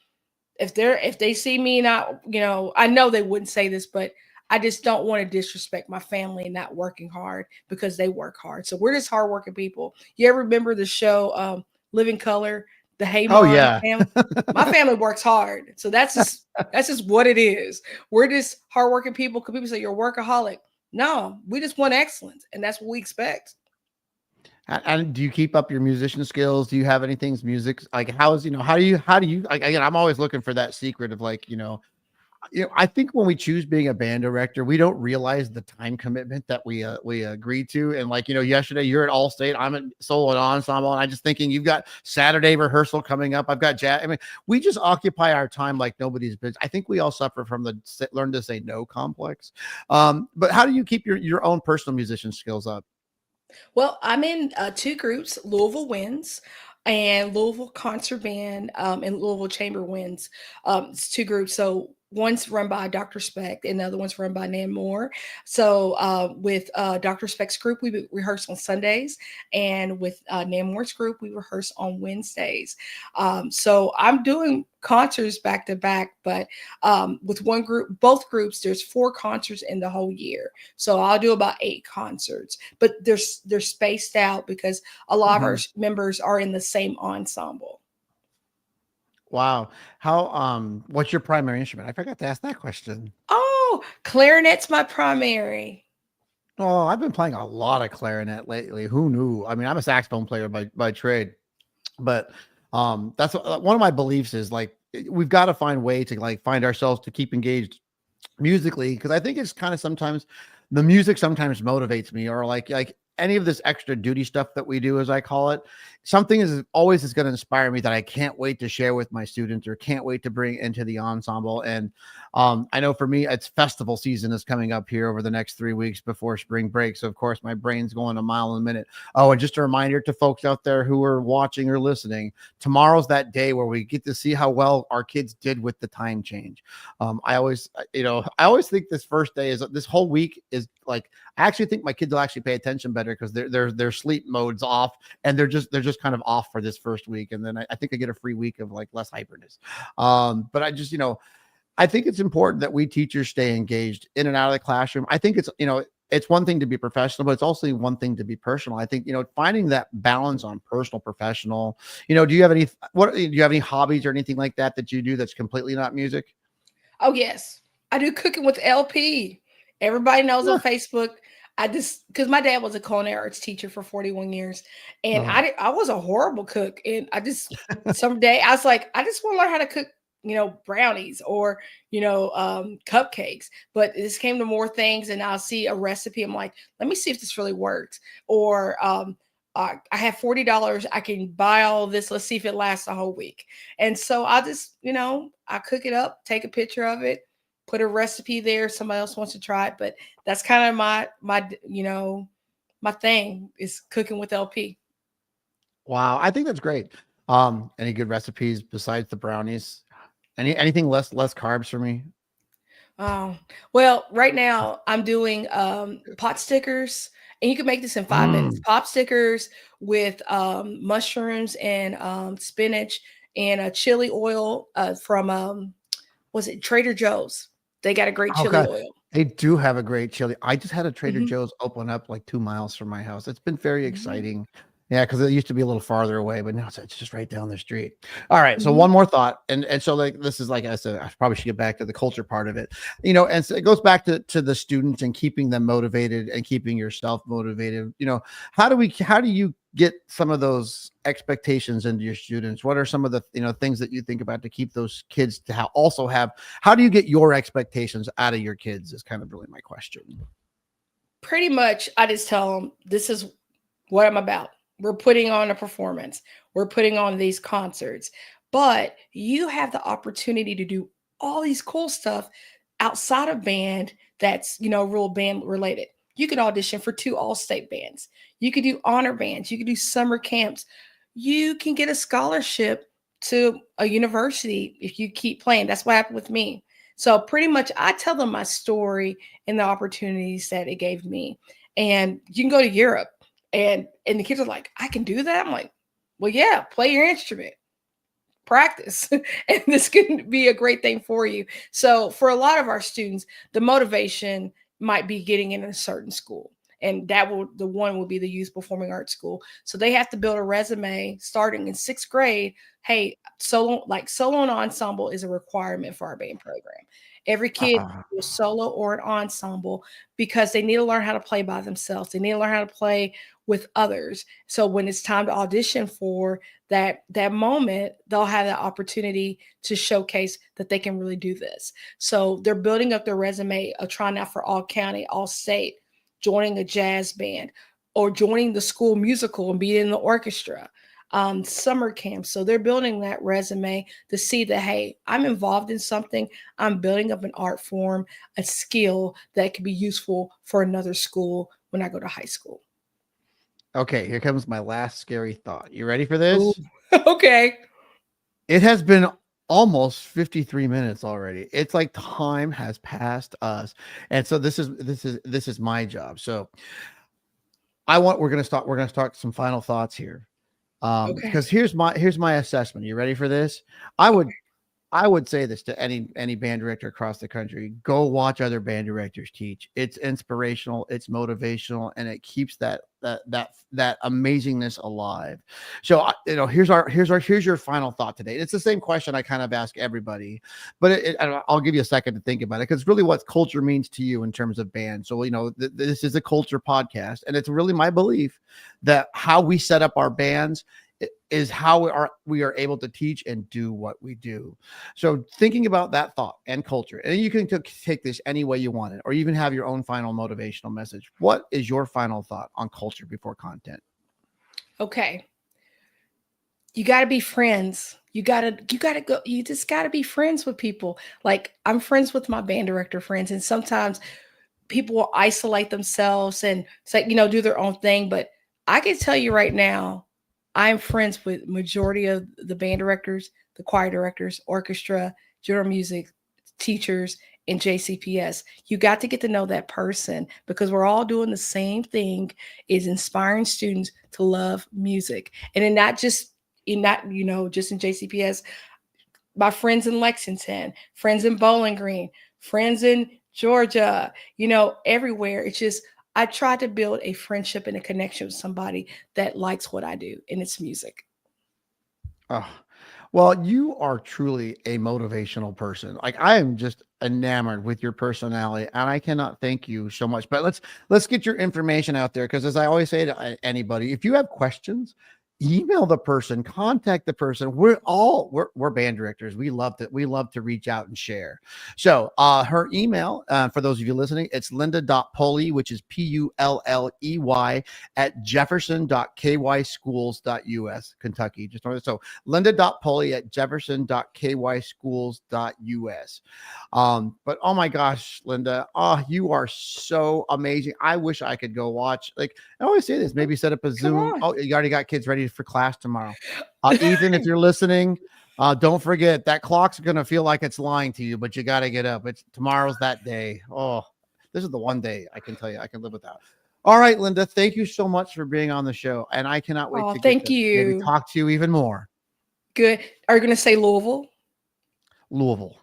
if they see me not, you know, I know they wouldn't say this, but I just don't want to disrespect my family and not working hard because they work hard. So we're just hardworking people. You ever remember the show Living Color, the Oh Haymon yeah. family? My family works hard. So that's just what it is. We're just hardworking people. Because people say you're a workaholic. No, we just want excellence, and that's what we expect. And do you keep up your musician skills? Do you have anything music like how is, you know, how do you like, again, I'm always looking for that secret of like, I think when we choose being a band director, we don't realize the time commitment that we agreed to. And like, yesterday you're at Allstate, I'm at solo and ensemble, and I'm just thinking you've got Saturday rehearsal coming up. I've got jazz. I mean, we just occupy our time like nobody's business. I think we all suffer from the learn to say no complex. But how do you keep your own personal musician skills up? Well, I'm in two groups, Louisville Winds and Louisville Concert Band, and Louisville Chamber Winds. It's two groups. So one's run by Dr. Speck and the other one's run by Nan Moore. So with Dr. Speck's group, we rehearse on Sundays. And with Nan Moore's group, we rehearse on Wednesdays. So I'm doing concerts back to back, but with one group, both groups, there's 4 concerts in the whole year. So I'll do about 8 concerts, but they're spaced out because a lot of our members are in the same ensemble. Wow. What's your primary instrument? I forgot to ask that question. Oh, clarinet's my primary. Oh, I've been playing a lot of clarinet lately. Who knew? I mean, I'm a saxophone player by trade, but that's one of my beliefs is like we've got to find way to like find ourselves to keep engaged musically, because I think it's kind of sometimes the music sometimes motivates me, or like any of this extra duty stuff that we do, as I call it, something is always going to inspire me that I can't wait to share with my students or can't wait to bring into the ensemble. And I know for me, it's festival season is coming up here over the next 3 weeks before spring break. So of course my brain's going a mile a minute. Oh, and just a reminder to folks out there who are watching or listening, tomorrow's that day where we get to see how well our kids did with the time change. I always think this first day is, this whole week is like I actually think my kids will actually pay attention better because their sleep mode's off, and they're just kind of off for this first week, and then I think I get a free week of like less hyperness. But I just, I think it's important that we teachers stay engaged in and out of the classroom. I think it's one thing to be professional, but it's also one thing to be personal. I think, finding that balance on personal, professional, do you have any hobbies or anything like that that you do that's completely not music? Oh yes, I do cooking with LP. Everybody knows on Yeah. Facebook. Because my dad was a culinary arts teacher for 41 years, and Oh, I was a horrible cook, and someday I was like, I just want to learn how to cook, brownies or cupcakes. But this came to more things, and I'll see a recipe. I'm like, let me see if this really works. Or I have $40. I can buy all this. Let's see if it lasts a whole week. And so I just, I cook it up, take a picture of it, put a recipe there. Somebody else wants to try it, but that's kind of my thing is cooking with LP. wow. I think that's great. Any good recipes besides the brownies? Anything less carbs for me? Oh, well, right now I'm doing pot stickers, and you can make this in 5 minutes. Mm. Pot stickers with mushrooms and spinach and a chili oil from was it Trader Joe's? They got a great chili Okay. oil. They do have a great chili. I just had a Trader Mhm, Joe's open up like 2 miles from my house. It's been very mhm, exciting. Yeah, because it used to be a little farther away, but now it's just right down the street. All right, so mhm. one more thought, and so like this is like I said, I probably should get back to the culture part of it, and so it goes back to the students and keeping them motivated and keeping yourself motivated. How do you get some of those expectations into your students? What are some of the things that you think about to keep those kids to also have? How do you get your expectations out of your kids? Is kind of really my question. Pretty much, I just tell them this is what I'm about. We're putting on a performance. We're putting on these concerts, but you have the opportunity to do all these cool stuff outside of band that's, real band related. You could audition for 2 all-state bands. You could do honor bands. You could do summer camps. You can get a scholarship to a university if you keep playing. That's what happened with me. So pretty much I tell them my story and the opportunities that it gave me. And you can go to Europe and the kids are like, I can do that. I'm like, well, yeah, play your instrument, practice, and this can be a great thing for you. So for a lot of our students, the motivation might be getting in a certain school. And the one will be the youth performing arts school. So they have to build a resume starting in 6th grade. Hey, solo and ensemble is a requirement for our band program. Every kid Ah, do a solo or an ensemble because they need to learn how to play by themselves. They need to learn how to play with others. So when it's time to audition for that moment, they'll have the opportunity to showcase that they can really do this. So they're building up their resume of trying out for all county, all state, joining a jazz band, or joining the school musical and being in the orchestra. Summer camp. So they're building that resume to see that, hey, I'm involved in something. I'm building up an art form, a skill that could be useful for another school when I go to high school. okay, here comes my last scary thought. You ready for Ooh. this? Okay. It has been almost 53 minutes already. It's like time has passed us. And so this is my job. So we're gonna start some final thoughts here. Okay. Because here's my assessment. You ready for this? I would I would say this to any band director across the country: go watch other band directors teach. It's inspirational, it's motivational, and it keeps that amazingness alive. So here's your final thought today. It's the same question I kind of ask everybody, but I'll give you a second to think about it, because really what culture means to you in terms of band. So this is a culture podcast, and it's really my belief that how we set up our bands is how we are able to teach and do what we do. So thinking about that thought and culture, and you can take this any way you want it, or even have your own final motivational message. What is your final thought on culture before content? Okay. You got to be friends. You got to go, you just got to be friends with people. Like I'm friends with my band director friends, and sometimes people will isolate themselves and say, do their own thing. But I can tell you right now, I'm friends with majority of the band directors, the choir directors, orchestra, general music teachers, in JCPS. You got to get to know that person because we're all doing the same thing, is inspiring students to love music. And in not just in that, just in JCPS, my friends in Lexington, friends in Bowling Green, friends in Georgia, everywhere. It's just, I try to build a friendship and a connection with somebody that likes what I do, and it's music. Oh, well, you are truly a motivational person. Like I am just enamored with your personality, and I cannot thank you so much. But let's get your information out there because, as I always say to anybody, if you have questions, email the person, contact the person. We're band directors. We love to reach out and share. So her email, for those of you listening, it's linda.pulley, which is Pulley at jefferson.kyschools.us, Kentucky. So linda.pulley at jefferson.kyschools.us. But oh my gosh, Linda, you are so amazing. I wish I could go watch. Like I always say this, maybe set up a Zoom. on. Oh, you already got kids ready for class tomorrow. Ethan, if you're listening, don't forget that clock's going to feel like it's lying to you, but you got to get up. Tomorrow's that day. Oh, this is the one day I can tell you I can live without. All right, Linda, thank you so much for being on the show. And I cannot wait to Thank maybe you. talk to you even more. Good. Are you going to say Louisville? Louisville.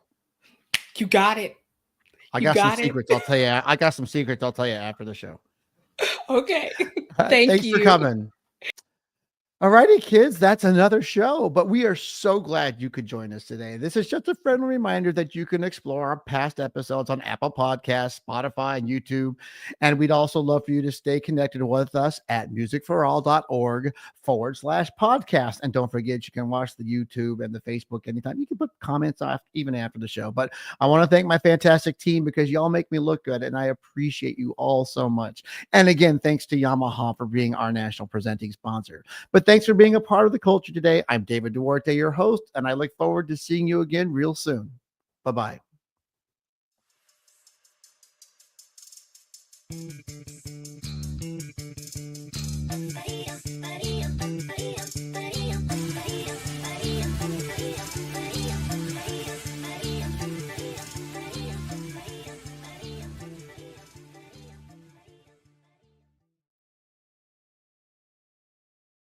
You got it. I got some secrets. I'll tell you. I got some secrets. I'll tell you after the show. Okay. Thanks for coming. All righty, kids, that's another show, but we are so glad you could join us today. This is just a friendly reminder that you can explore our past episodes on Apple Podcasts, Spotify, and YouTube. And we'd also love for you to stay connected with us at musicforall.org/podcast. And don't forget, you can watch the YouTube and the Facebook anytime. You can put comments off even after the show. But I want to thank my fantastic team because y'all make me look good, and I appreciate you all so much. And again, thanks to Yamaha for being our national presenting sponsor. But thanks for being a part of the culture today. I'm David Duarte, your host, and I look forward to seeing you again real soon. Bye-bye.